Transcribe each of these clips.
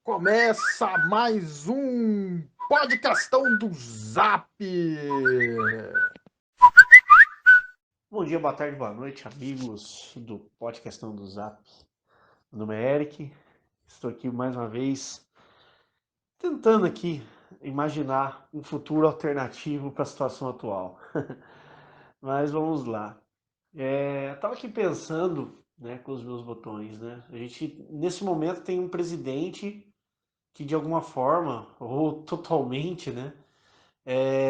Começa mais um podcastão do Zap. Bom dia, boa tarde, boa noite, amigos do Podcastão do Zap. Meu nome é Eric, estou aqui mais uma vez tentando aqui imaginar um futuro alternativo para a situação atual. Mas vamos lá. Eu tava aqui pensando, né, com os meus botões, né? A gente, nesse momento, tem um presidente que, de alguma forma, ou totalmente, né,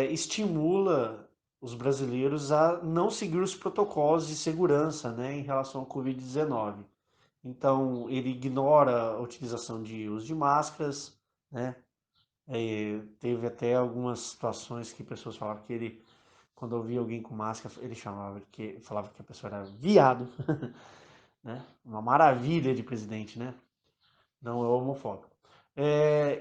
estimula os brasileiros a não seguir os protocolos de segurança, né, em relação ao Covid-19. Então, ele ignora a utilização de uso de máscaras, né? Teve até algumas situações que pessoas falavam que ele, quando ouvia alguém com máscara, ele falava que a pessoa era viado, né? Uma maravilha de presidente, né? Não é homofóbico.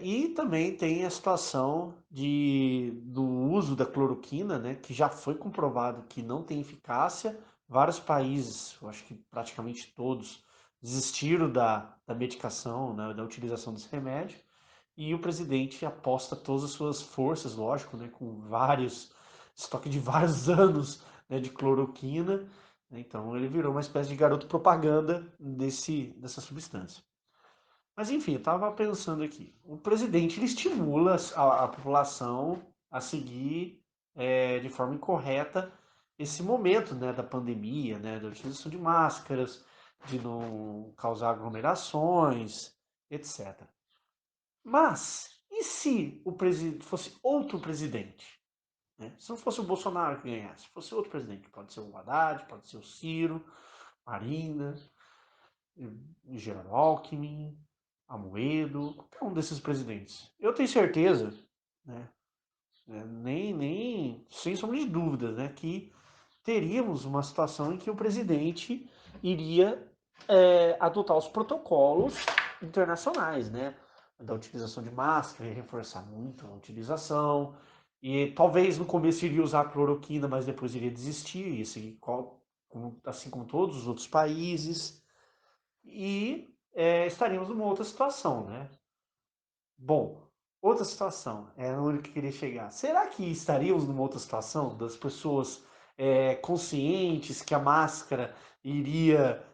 E também tem a situação do uso da cloroquina, né, que já foi comprovado que não tem eficácia. Vários países, eu acho que praticamente todos, desistiram da medicação, né, da utilização desse remédio. E o presidente aposta todas as suas forças, lógico, né, com estoque de vários anos, né, de cloroquina. Então ele virou uma espécie de garoto propaganda dessa substância. Mas enfim, eu estava pensando aqui. O presidente ele estimula a população a seguir de forma incorreta esse momento, né, da pandemia, né, da utilização de máscaras, de não causar aglomerações, etc. Mas e se o presidente fosse outro presidente? Né? Se não fosse o Bolsonaro que ganhasse, fosse outro presidente, pode ser o Haddad, pode ser o Ciro, Marina, Geraldo Alckmin, Amoedo, qualquer um desses presidentes. Eu tenho certeza, né, nem sem sombra de dúvidas, né, que teríamos uma situação em que o presidente iria adotar os protocolos internacionais, né, da utilização de máscara, reforçar muito a utilização, e talvez no começo iria usar a cloroquina, mas depois iria desistir, assim como todos os outros países, e estaríamos numa outra situação, né? Bom, outra situação, é onde que eu queria chegar. Será que estaríamos numa outra situação das pessoas conscientes que a máscara iria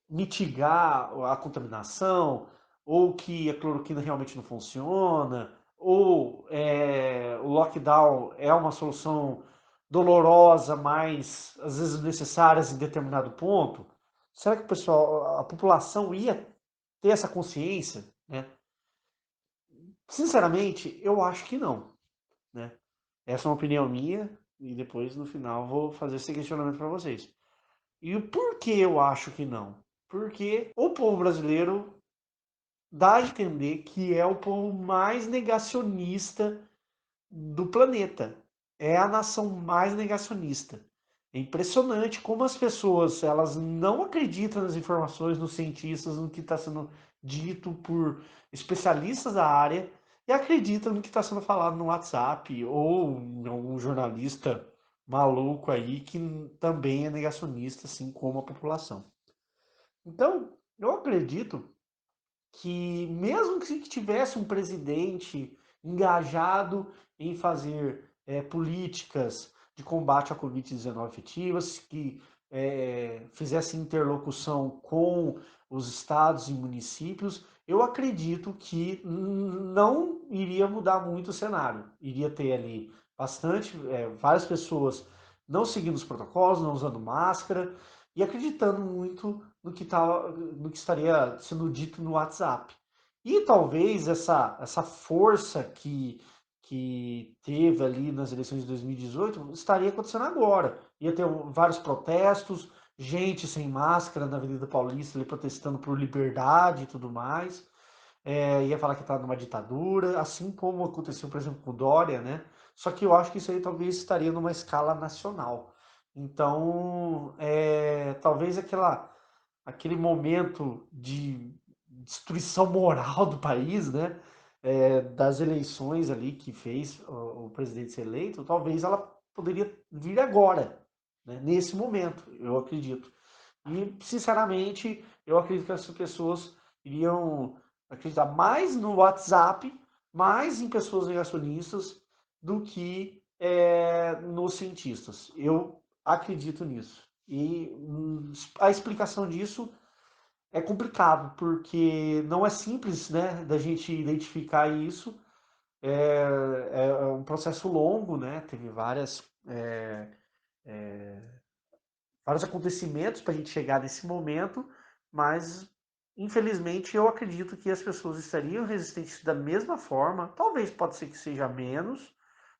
mitigar a contaminação, ou que a cloroquina realmente não funciona, ou o lockdown é uma solução dolorosa, mas às vezes necessária em determinado ponto? Será que o pessoal, a população ia ter essa consciência, né? Sinceramente, eu acho que não, né? Essa é uma opinião minha e depois no final vou fazer esse questionamento para vocês. E o porquê eu acho que não? Porque o povo brasileiro dá a entender que é o povo mais negacionista do planeta. É a nação mais negacionista. É impressionante como as pessoas elas não acreditam nas informações, nos cientistas, no que está sendo dito por especialistas da área e acreditam no que está sendo falado no WhatsApp ou em algum jornalista maluco aí que também é negacionista, assim como a população. Então, eu acredito que mesmo que tivesse um presidente engajado em fazer políticas de combate à Covid-19 efetivas, que fizesse interlocução com os estados e municípios, eu acredito que não iria mudar muito o cenário. Iria ter ali várias pessoas não seguindo os protocolos, não usando máscara e acreditando muito no que estaria sendo dito no WhatsApp. E talvez essa força que teve ali nas eleições de 2018 estaria acontecendo agora. Ia ter vários protestos, gente sem máscara na Avenida Paulista ali protestando por liberdade e tudo mais. Ia falar que está numa ditadura, assim como aconteceu, por exemplo, com o Dória, né? Só que eu acho que isso aí talvez estaria numa escala nacional. Então, talvez aquele momento de destruição moral do país, né? Das eleições ali que fez o presidente ser eleito, talvez ela poderia vir agora, né? Nesse momento, eu acredito. E, sinceramente, eu acredito que as pessoas iriam acreditar mais no WhatsApp, mais em pessoas negacionistas do que nos cientistas. Eu acredito nisso. E a explicação disso é complicado, porque não é simples, né, da gente identificar isso. É um processo longo, né? Teve vários acontecimentos para a gente chegar nesse momento, mas infelizmente eu acredito que as pessoas estariam resistentes da mesma forma. Talvez pode ser que seja menos,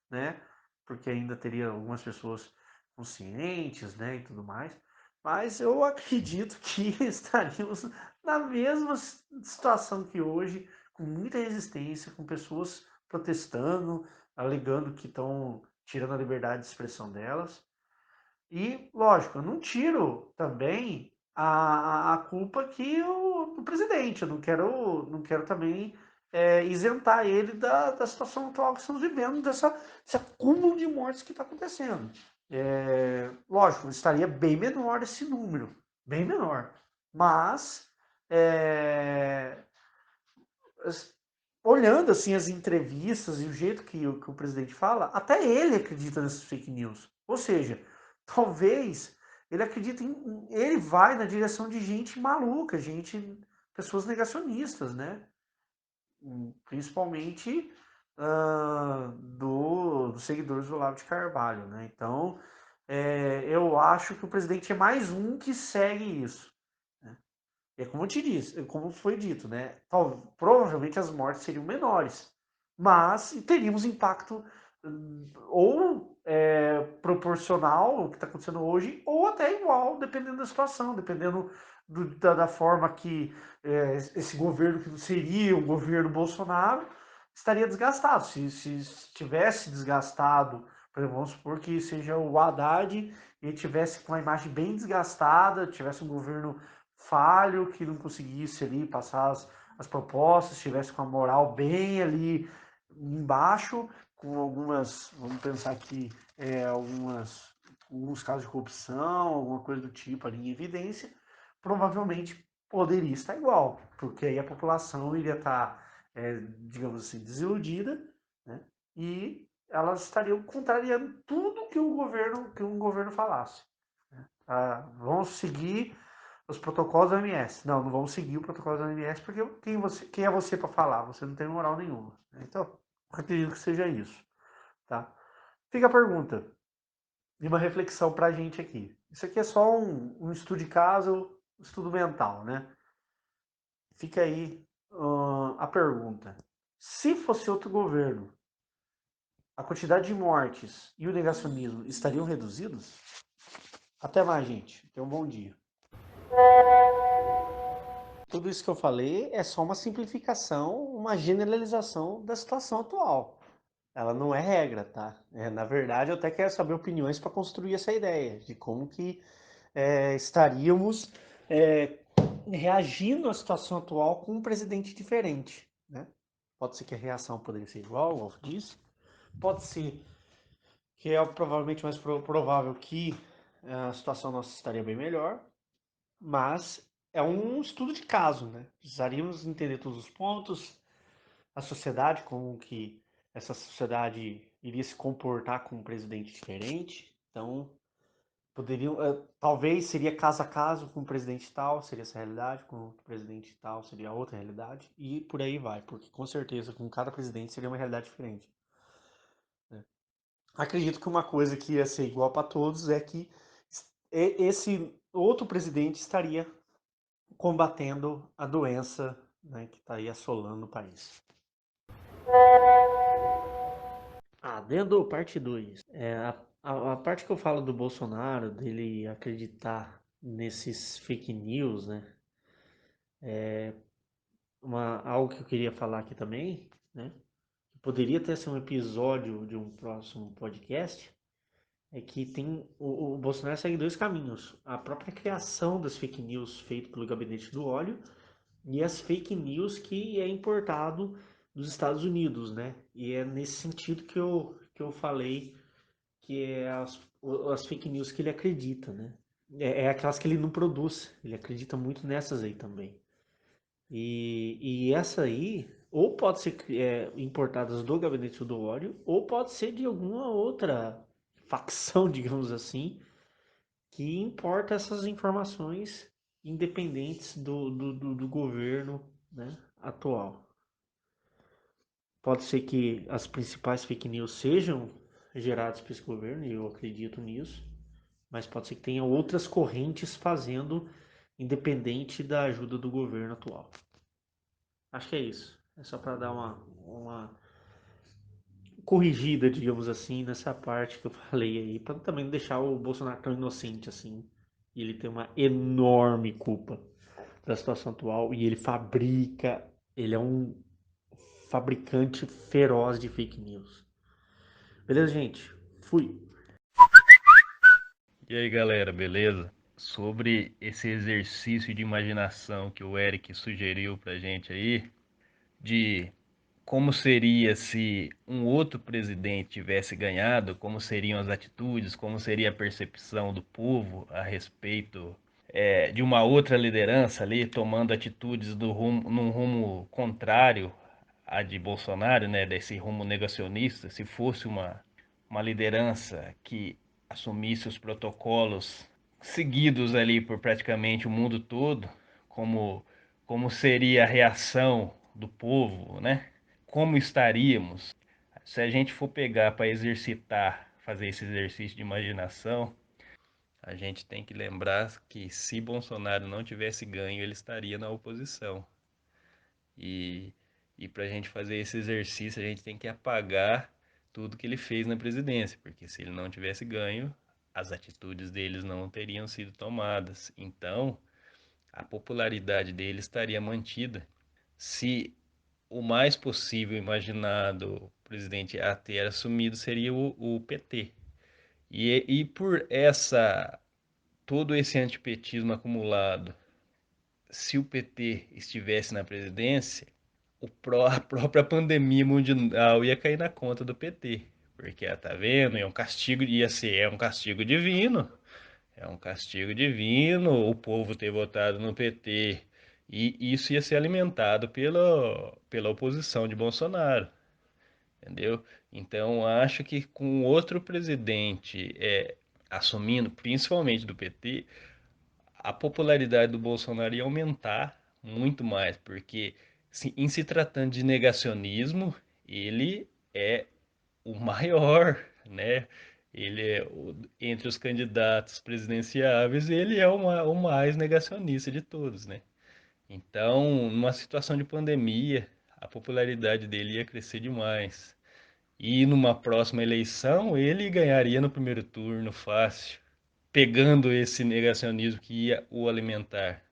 né? Porque ainda teria algumas pessoas conscientes, né, e tudo mais. Mas eu acredito que estaríamos na mesma situação que hoje, com muita resistência, com pessoas protestando, alegando que estão tirando a liberdade de expressão delas. E, lógico, eu não tiro também a culpa que o presidente. Eu não quero também isentar ele da situação atual que estamos vivendo, desse acúmulo de mortes que está acontecendo. Lógico, estaria bem menor esse número, bem menor. Mas, é, olhando assim as entrevistas e o jeito que o presidente fala, até ele acredita nessas fake news. Ou seja, talvez ele acredite ele vai na direção de gente maluca, pessoas negacionistas, né? Principalmente dos seguidores do Olavo de Carvalho, né? Então, eu acho que o presidente é mais um que segue isso. Né? É como eu te disse, como foi dito, né? Provavelmente as mortes seriam menores, mas teríamos impacto ou proporcional ao que está acontecendo hoje, ou até igual, dependendo da situação, dependendo da forma que esse governo, que seria o governo Bolsonaro, estaria desgastado. Se estivesse desgastado, por exemplo, vamos supor que seja o Haddad e ele tivesse com a imagem bem desgastada, tivesse um governo falho, que não conseguisse ali passar as propostas, estivesse com a moral bem ali embaixo, com algumas, vamos pensar aqui, alguns casos de corrupção, alguma coisa do tipo ali em evidência, provavelmente poderia estar igual, porque aí a população iria estar, digamos assim, desiludida, né? E elas estariam contrariando tudo que um governo falasse. Né? Vamos seguir os protocolos da OMS. Não, não vamos seguir o protocolo da OMS porque quem é você para falar? Você não tem moral nenhuma. Então, acredito que seja isso. Tá? Fica a pergunta e uma reflexão para a gente aqui. Isso aqui é só um estudo de caso, um estudo mental, né? Fica aí a pergunta. Se fosse outro governo, a quantidade de mortes e o negacionismo estariam reduzidos? Até mais, gente. Tenha um bom dia. Tudo isso que eu falei é só uma simplificação, uma generalização da situação atual. Ela não é regra, tá? Na verdade, eu até quero saber opiniões para construir essa ideia de como que estaríamos é, reagindo à situação atual com um presidente diferente, né? Pode ser que a reação poderia ser igual, como eu disse. Pode ser que é provavelmente mais provável que a situação nossa estaria bem melhor, mas é um estudo de caso, né? Precisaríamos entender todos os pontos, a sociedade, como que essa sociedade iria se comportar com um presidente diferente. Então, talvez seria caso a caso com o presidente tal, seria essa realidade, com o presidente tal, seria outra realidade, e por aí vai, porque com certeza com cada presidente seria uma realidade diferente. Né? Acredito que uma coisa que ia ser igual para todos é que esse outro presidente estaria combatendo a doença, né, que está aí assolando o país. Adendo parte 2. A parte que eu falo do Bolsonaro, dele acreditar nesses fake news, né? Algo que eu queria falar aqui também, né? Que poderia até ser um episódio de um próximo podcast, é que o Bolsonaro segue dois caminhos. A própria criação das fake news feito pelo gabinete do óleo e as fake news que é importado dos Estados Unidos, né? E é nesse sentido que eu falei que é as fake news que ele acredita, né? É aquelas que ele não produz. Ele acredita muito nessas aí também. E essa aí, ou pode ser importadas do gabinete do óleo, ou pode ser de alguma outra facção, digamos assim, que importa essas informações independentes do governo, né, atual. Pode ser que as principais fake news sejam geradas por esse governo, e eu acredito nisso, mas pode ser que tenha outras correntes fazendo independente da ajuda do governo atual. Acho que é isso. É só para dar uma corrigida, digamos assim, nessa parte que eu falei aí, para também não deixar o Bolsonaro tão inocente assim. E ele tem uma enorme culpa da situação atual e ele é um fabricante feroz de fake news. Beleza, gente? Fui. E aí, galera, beleza? Sobre esse exercício de imaginação que o Eric sugeriu pra gente aí, de como seria se um outro presidente tivesse ganhado, como seriam as atitudes, como seria a percepção do povo a respeito de uma outra liderança ali, tomando atitudes num rumo contrário à de Bolsonaro, né, desse rumo negacionista, se fosse uma liderança que assumisse os protocolos seguidos ali por praticamente o mundo todo, como, como seria a reação do povo, né? Como estaríamos? Se a gente for pegar para exercitar, fazer esse exercício de imaginação, a gente tem que lembrar que se Bolsonaro não tivesse ganho, ele estaria na oposição. E, e para a gente fazer esse exercício, a gente tem que apagar tudo que ele fez na presidência, porque se ele não tivesse ganho, as atitudes deles não teriam sido tomadas. Então, a popularidade dele estaria mantida se o mais possível imaginado o presidente a ter assumido seria o PT. E por todo esse antipetismo acumulado, se o PT estivesse na presidência, a própria pandemia mundial ia cair na conta do PT. Porque, tá vendo? É um castigo, é um castigo divino. É um castigo divino o povo ter votado no PT. E isso ia ser alimentado pela oposição de Bolsonaro. Entendeu? Então, acho que com outro presidente assumindo, principalmente do PT, a popularidade do Bolsonaro ia aumentar muito mais, porque em se tratando de negacionismo, ele é o maior, né? Entre os candidatos presidenciáveis, ele é o mais negacionista de todos, né? Então, numa situação de pandemia, a popularidade dele ia crescer demais. E numa próxima eleição, ele ganharia no primeiro turno fácil, pegando esse negacionismo que ia o alimentar.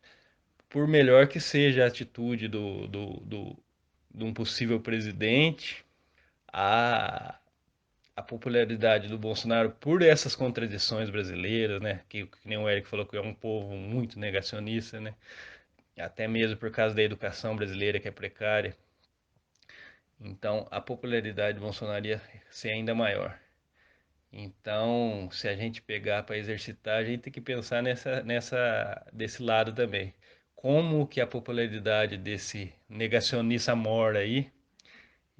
Por melhor que seja a atitude de um possível presidente, a, a popularidade do Bolsonaro por essas contradições brasileiras, né? Que nem o Eric falou que é um povo muito negacionista, né? Até mesmo por causa da educação brasileira que é precária. Então, a popularidade do Bolsonaro ia ser ainda maior. Então, se a gente pegar para exercitar, a gente tem que pensar desse lado também. Como que a popularidade desse negacionista mora aí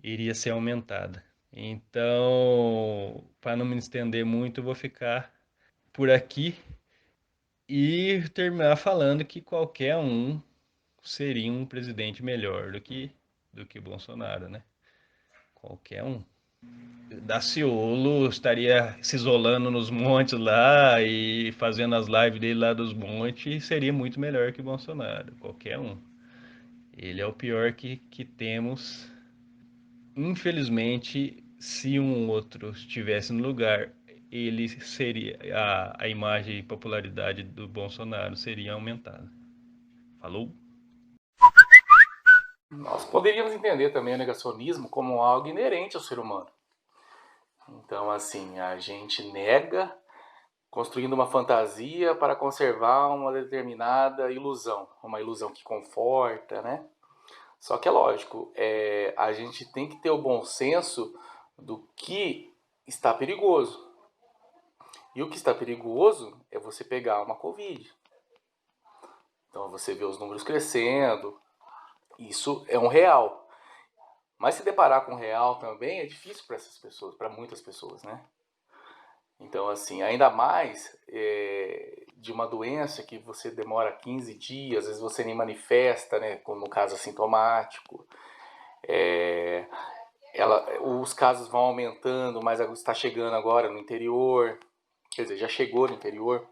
iria ser aumentada. Então, para não me estender muito, eu vou ficar por aqui e terminar falando que qualquer um seria um presidente melhor do que Bolsonaro, né? Qualquer um. Daciolo estaria se isolando nos montes lá e fazendo as lives dele lá dos montes, seria muito melhor que Bolsonaro, qualquer um. Ele é o pior que temos. Infelizmente, se um outro estivesse no lugar, ele seria a imagem e popularidade do Bolsonaro seria aumentada. Falou? Nós poderíamos entender também o negacionismo como algo inerente ao ser humano. Então, assim, a gente nega construindo uma fantasia para conservar uma determinada ilusão, uma ilusão que conforta, né? Só que é lógico, a gente tem que ter o bom senso do que está perigoso. E o que está perigoso é você pegar uma Covid. Então você vê os números crescendo, Isso é um real. Mas se deparar com real também é difícil para essas pessoas, para muitas pessoas, né? Então, assim, ainda mais de uma doença que você demora 15 dias, às vezes você nem manifesta, né? Como no caso assintomático. Os casos vão aumentando, mas está chegando agora no interior. Quer dizer, já chegou no interior.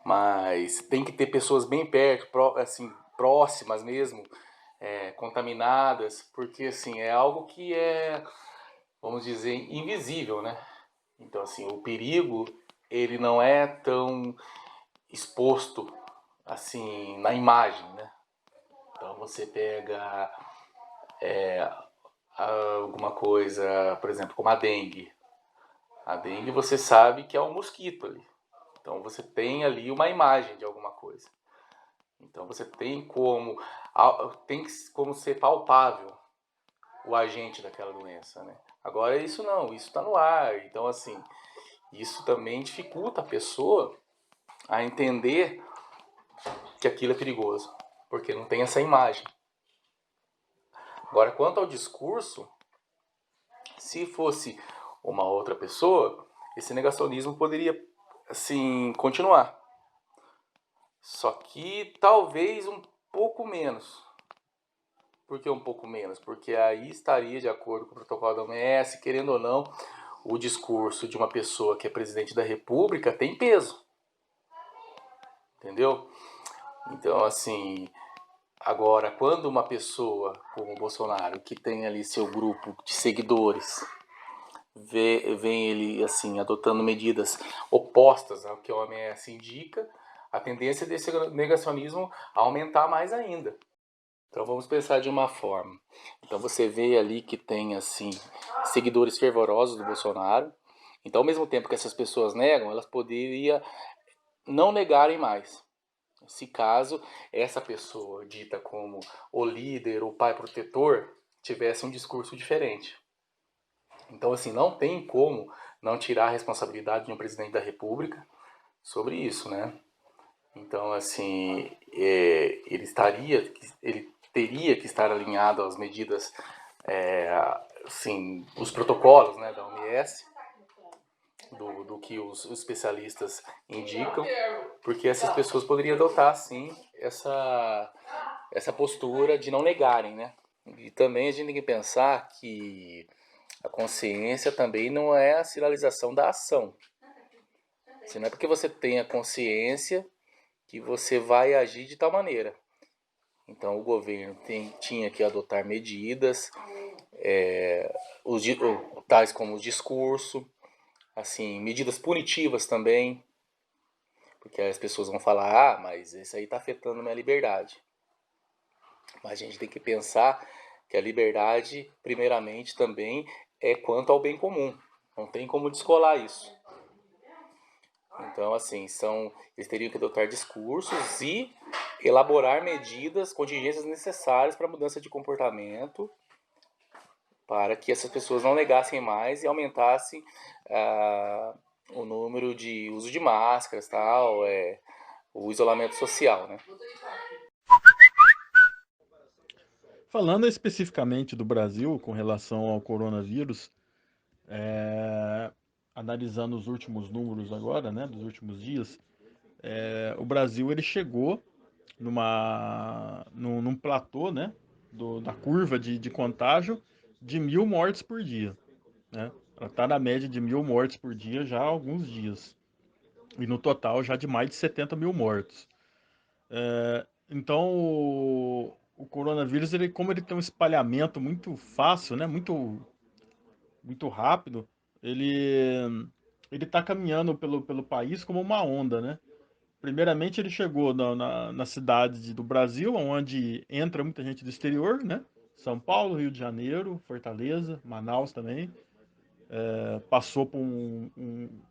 Mas tem que ter pessoas bem perto, assim, próximas mesmo, contaminadas, porque assim, é algo que é, vamos dizer, invisível, né? Então, assim, o perigo, ele não é tão exposto, assim, na imagem, né? Então, você pega alguma coisa, por exemplo, como a dengue. A dengue, você sabe que é um mosquito ali. Então, você tem ali uma imagem de alguma coisa. Então, você tem como ser palpável o agente daquela doença, né? Agora, isso não, isso está no ar. Então, assim, isso também dificulta a pessoa a entender que aquilo é perigoso, porque não tem essa imagem. Agora, quanto ao discurso, se fosse uma outra pessoa, esse negacionismo poderia, assim, continuar. Só que talvez um pouco menos. Por que um pouco menos? Porque aí estaria de acordo com o protocolo da OMS, querendo ou não, o discurso de uma pessoa que é presidente da República tem peso. Entendeu? Então, assim, agora, quando uma pessoa como o Bolsonaro, que tem ali seu grupo de seguidores, vem ele, assim, adotando medidas opostas ao que a OMS indica, a tendência desse negacionismo aumentar mais ainda. Então vamos pensar de uma forma. Então você vê ali que tem assim seguidores fervorosos do Bolsonaro. Então ao mesmo tempo que essas pessoas negam, elas poderiam não negarem mais. Se caso essa pessoa dita como o líder, o pai protetor, tivesse um discurso diferente. Então assim, não tem como não tirar a responsabilidade de um presidente da República sobre isso, né? Então assim, ele teria que estar alinhado às medidas, assim, os protocolos, né, da OMS, do que os especialistas indicam, porque essas pessoas poderiam adotar, sim, essa postura de não negarem, né? E também a gente tem que pensar que a consciência também não é a sinalização da ação. Se não é porque você tem a consciência que você vai agir de tal maneira. Então o governo tinha que adotar medidas, tais como o discurso, assim, medidas punitivas também, porque as pessoas vão falar, mas isso aí está afetando a minha liberdade. Mas a gente tem que pensar que a liberdade, primeiramente, também é quanto ao bem comum. Não tem como descolar isso. Então, assim, eles teriam que adotar discursos e elaborar medidas, contingências necessárias para a mudança de comportamento, para que essas pessoas não negassem mais e aumentassem o número de uso de máscaras, tal, o isolamento social, né? Falando especificamente do Brasil com relação ao coronavírus, analisando os últimos números agora, né, dos últimos dias, o Brasil ele chegou num platô, né, da curva de contágio de 1.000 mortes por dia, né? Ela está na média de 1.000 mortes por dia já há alguns dias. E no total já de mais de 70 mil mortos. Então o coronavírus, como ele tem um espalhamento muito fácil, né, muito rápido, ele está caminhando pelo país como uma onda, né? Primeiramente ele chegou na cidade do Brasil, onde entra muita gente do exterior, né? São Paulo, Rio de Janeiro, Fortaleza, Manaus também. Passou por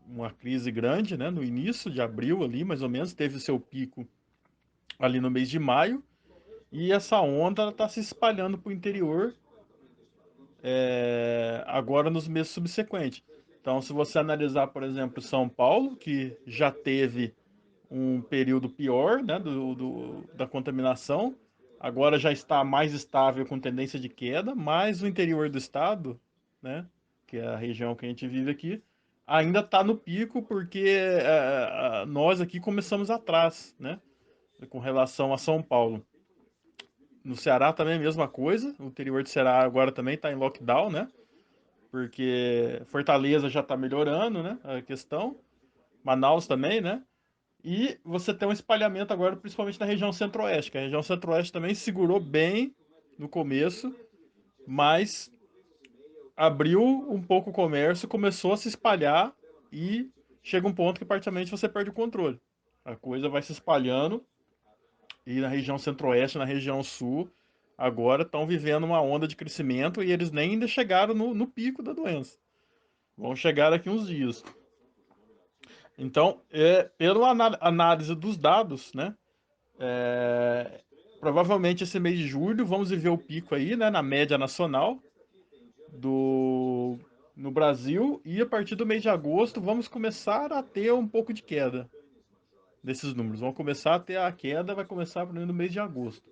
uma crise grande, né? No início de abril ali, mais ou menos, teve o seu pico ali no mês de maio. E essa onda está se espalhando para o interior agora nos meses subsequentes. Então, se você analisar, por exemplo, São Paulo, que já teve um período pior, né, da contaminação, agora já está mais estável com tendência de queda, mas o interior do estado, né, que é a região que a gente vive aqui, ainda está no pico porque nós aqui começamos atrás, né, com relação a São Paulo. No Ceará também é a mesma coisa, o interior do Ceará agora também está em lockdown, né, porque Fortaleza já está melhorando, né, a questão, Manaus também, né, e você tem um espalhamento agora, principalmente na região centro-oeste, que a região centro-oeste também segurou bem no começo, mas abriu um pouco o comércio, começou a se espalhar e chega um ponto que praticamente você perde o controle. A coisa vai se espalhando e na região centro-oeste, na região sul, agora estão vivendo uma onda de crescimento e eles nem ainda chegaram no pico da doença. Vão chegar daqui uns dias. Então, pela análise dos dados, né, provavelmente esse mês de julho vamos viver o pico aí, né, na média nacional no Brasil, e a partir do mês de agosto vamos começar a ter um pouco de queda desses números. Vão começar a ter a queda, vai começar no mês de agosto.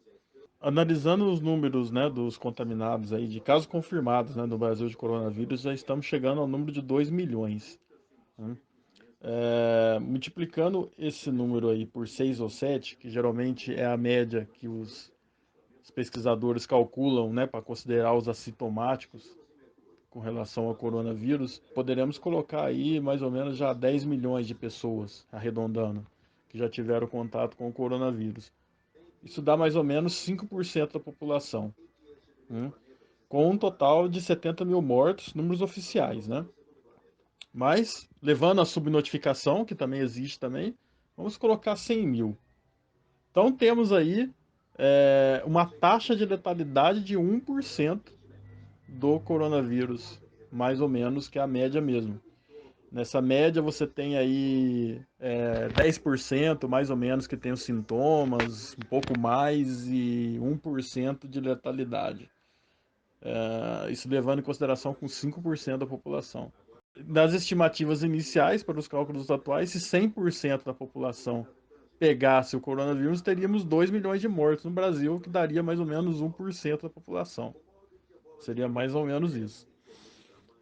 Analisando os números, né, dos contaminados aí, de casos confirmados, né, no Brasil de coronavírus, já estamos chegando ao número de 2 milhões. Né? Multiplicando esse número aí por 6 ou 7, que geralmente é a média que os pesquisadores calculam, né, para considerar os assintomáticos com relação ao coronavírus, poderemos colocar aí mais ou menos já 10 milhões de pessoas, arredondando, que já tiveram contato com o coronavírus. Isso dá mais ou menos 5% da população, né? Com um total de 70 mil mortos, números oficiais, né? Mas, levando a subnotificação, que também existe também, vamos colocar 100 mil. Então temos aí uma taxa de letalidade de 1% do coronavírus, mais ou menos, que é a média mesmo. Nessa média você tem aí 10% mais ou menos que tem os sintomas, um pouco mais, e 1% de letalidade. Isso levando em consideração com 5% da população. Das estimativas iniciais para os cálculos atuais, se 100% da população pegasse o coronavírus, teríamos 2 milhões de mortos no Brasil, que daria mais ou menos 1% da população. Seria mais ou menos isso.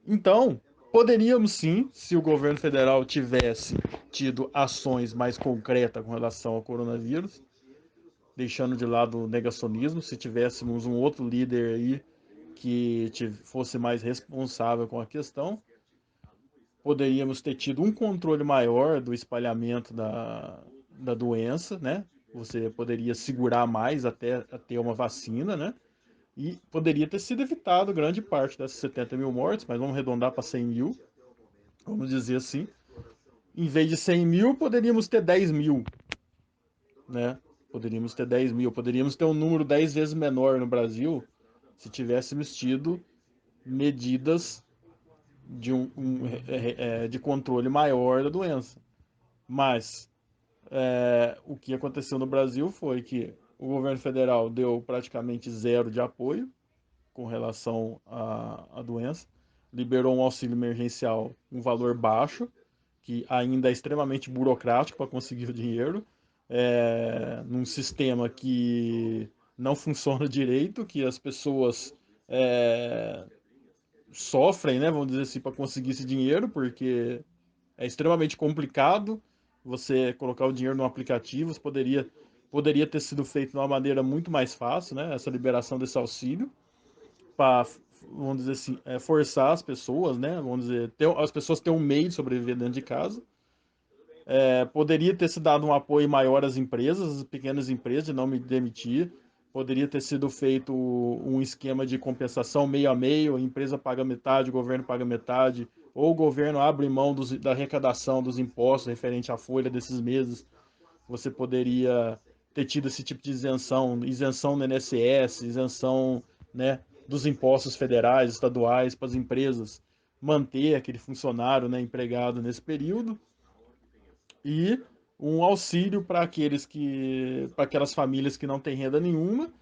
Então, poderíamos sim, se o governo federal tivesse tido ações mais concretas com relação ao coronavírus, deixando de lado o negacionismo, se tivéssemos um outro líder aí que fosse mais responsável com a questão, poderíamos ter tido um controle maior do espalhamento da doença, né? Você poderia segurar mais até ter uma vacina, né? E poderia ter sido evitado grande parte dessas 70 mil mortes, mas vamos arredondar para 100 mil, vamos dizer assim. Em vez de 100 mil, poderíamos ter 10 mil, né? Poderíamos ter 10 mil, poderíamos ter um número 10 vezes menor no Brasil se tivéssemos tido medidas de controle maior da doença. Mas o que aconteceu no Brasil foi que o governo federal deu praticamente zero de apoio com relação à doença, liberou um auxílio emergencial, um valor baixo, que ainda é extremamente burocrático para conseguir o dinheiro, num sistema que não funciona direito, que as pessoas sofrem, né, vamos dizer assim, para conseguir esse dinheiro, porque é extremamente complicado você colocar o dinheiro no aplicativo. Você poderia ter sido feito de uma maneira muito mais fácil, né, essa liberação desse auxílio, para, vamos dizer assim, forçar as pessoas, né, vamos dizer, as pessoas ter um meio de sobreviver dentro de casa. Poderia ter se dado um apoio maior às empresas, às pequenas empresas, de não me demitir. Poderia ter sido feito um esquema de compensação meio a meio, a empresa paga metade, o governo paga metade, ou o governo abre mão da arrecadação dos impostos referente à folha desses meses. Você poderia ter tido esse tipo de isenção no INSS, isenção, né, dos impostos federais, estaduais para as empresas, manter aquele funcionário, né, empregado nesse período, e um auxílio para aquelas famílias que não têm renda nenhuma.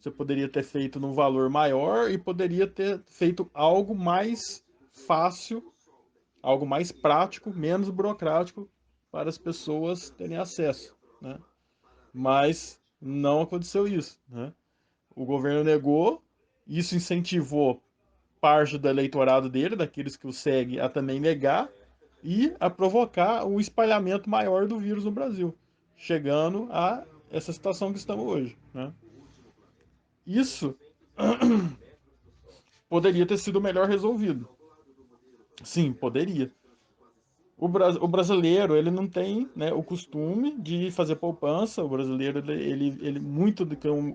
Você poderia ter feito num valor maior e poderia ter feito algo mais fácil, algo mais prático, menos burocrático para as pessoas terem acesso, né? Mas não aconteceu isso, né? O governo negou, isso incentivou parte do eleitorado dele, daqueles que o seguem, a também negar e a provocar um espalhamento maior do vírus no Brasil, chegando a essa situação que estamos hoje, né? Isso poderia ter sido melhor resolvido. Sim, poderia. O brasileiro, ele não tem, né, o costume de fazer poupança. O brasileiro, ele muito,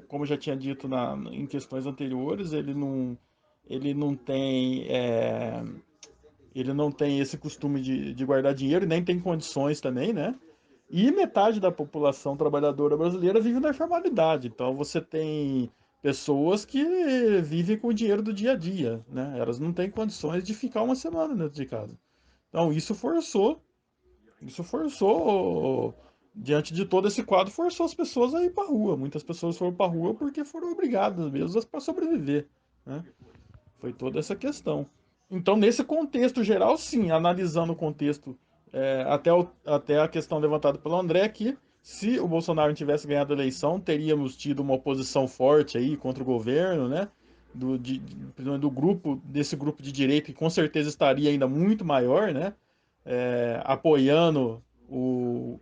como eu já tinha dito em questões anteriores, ele não tem, ele não tem esse costume de guardar dinheiro, e nem tem condições também, né? E metade da população trabalhadora brasileira vive na informalidade. Então você tem pessoas que vivem com o dinheiro do dia a dia, né? Elas não têm condições de ficar uma semana dentro de casa. Então isso forçou, diante de todo esse quadro, forçou as pessoas a ir para a rua. Muitas pessoas foram para a rua porque foram obrigadas mesmo para sobreviver, né? Foi toda essa questão. Então, nesse contexto geral, sim, analisando o contexto, até a questão levantada pelo André, que se o Bolsonaro não tivesse ganhado a eleição, teríamos tido uma oposição forte aí contra o governo, né? Principalmente desse grupo de direita, que com certeza estaria ainda muito maior, né? Apoiando o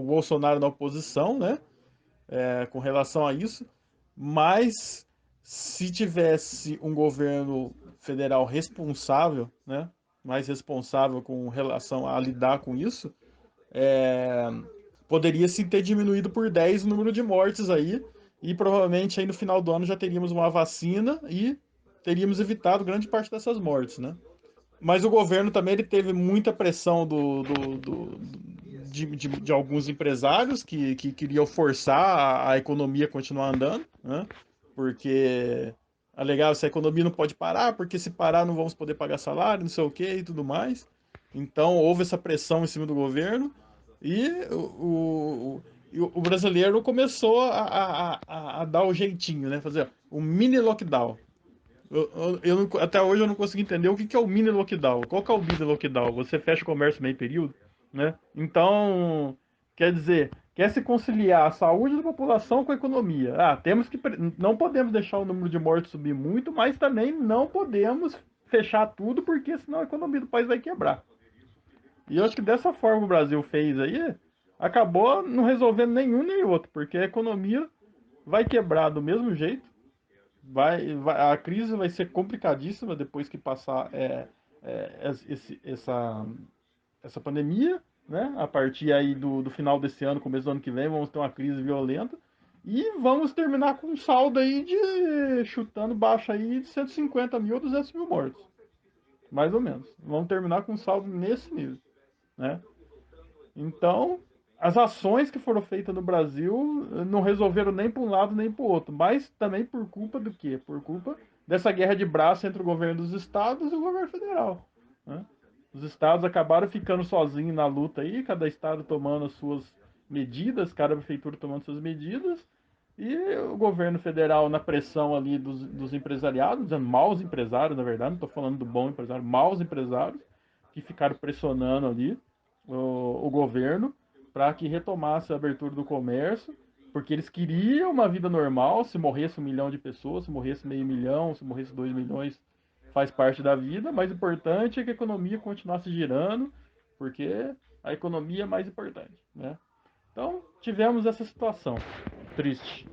Bolsonaro na oposição, né? Com relação a isso. Mas se tivesse um governo federal responsável, né? Mais responsável com relação a lidar com isso, poderia se ter diminuído por 10 o número de mortes aí, e provavelmente aí no final do ano já teríamos uma vacina e teríamos evitado grande parte dessas mortes, né? Mas o governo também ele teve muita pressão de alguns empresários que queriam forçar a economia a continuar andando, né? Porque alegava se a economia não pode parar, porque se parar não vamos poder pagar salário, não sei o que e tudo mais. Então houve essa pressão em cima do governo e o brasileiro começou a dar o jeitinho, né? Fazer um mini lockdown. Até hoje eu não consegui entender o que é o mini lockdown. Qual que é o mini lockdown? Você fecha o comércio meio período, né? Então, quer dizer, quer se conciliar a saúde da população com a economia. Não podemos deixar o número de mortes subir muito, mas também não podemos fechar tudo, porque senão a economia do país vai quebrar. E eu acho que dessa forma o Brasil fez aí, acabou não resolvendo nenhum nem outro, porque a economia vai quebrar do mesmo jeito. A crise vai ser complicadíssima depois que passar essa pandemia, né? A partir aí do final desse ano, começo do ano que vem, vamos ter uma crise violenta e vamos terminar com um saldo aí chutando baixo aí de 150 mil, 200 mil mortos, mais ou menos. Vamos terminar com um saldo nesse nível, né? Então, as ações que foram feitas no Brasil não resolveram nem para um lado nem para o outro, mas também por culpa do quê? Por culpa dessa guerra de braço entre o governo dos estados e o governo federal, né? Os estados acabaram ficando sozinhos na luta aí, cada estado tomando as suas medidas, cada prefeitura tomando suas medidas, e o governo federal na pressão ali dos empresariados, dizendo maus empresários, na verdade, não estou falando do bom empresário, maus empresários, que ficaram pressionando ali o governo para que retomasse a abertura do comércio, porque eles queriam uma vida normal. Se morresse 1 milhão de pessoas, se morresse meio milhão, se morresse 2 milhões, faz parte da vida. Mas o importante é que a economia continuasse girando, porque a economia é mais importante, né? Então tivemos essa situação triste.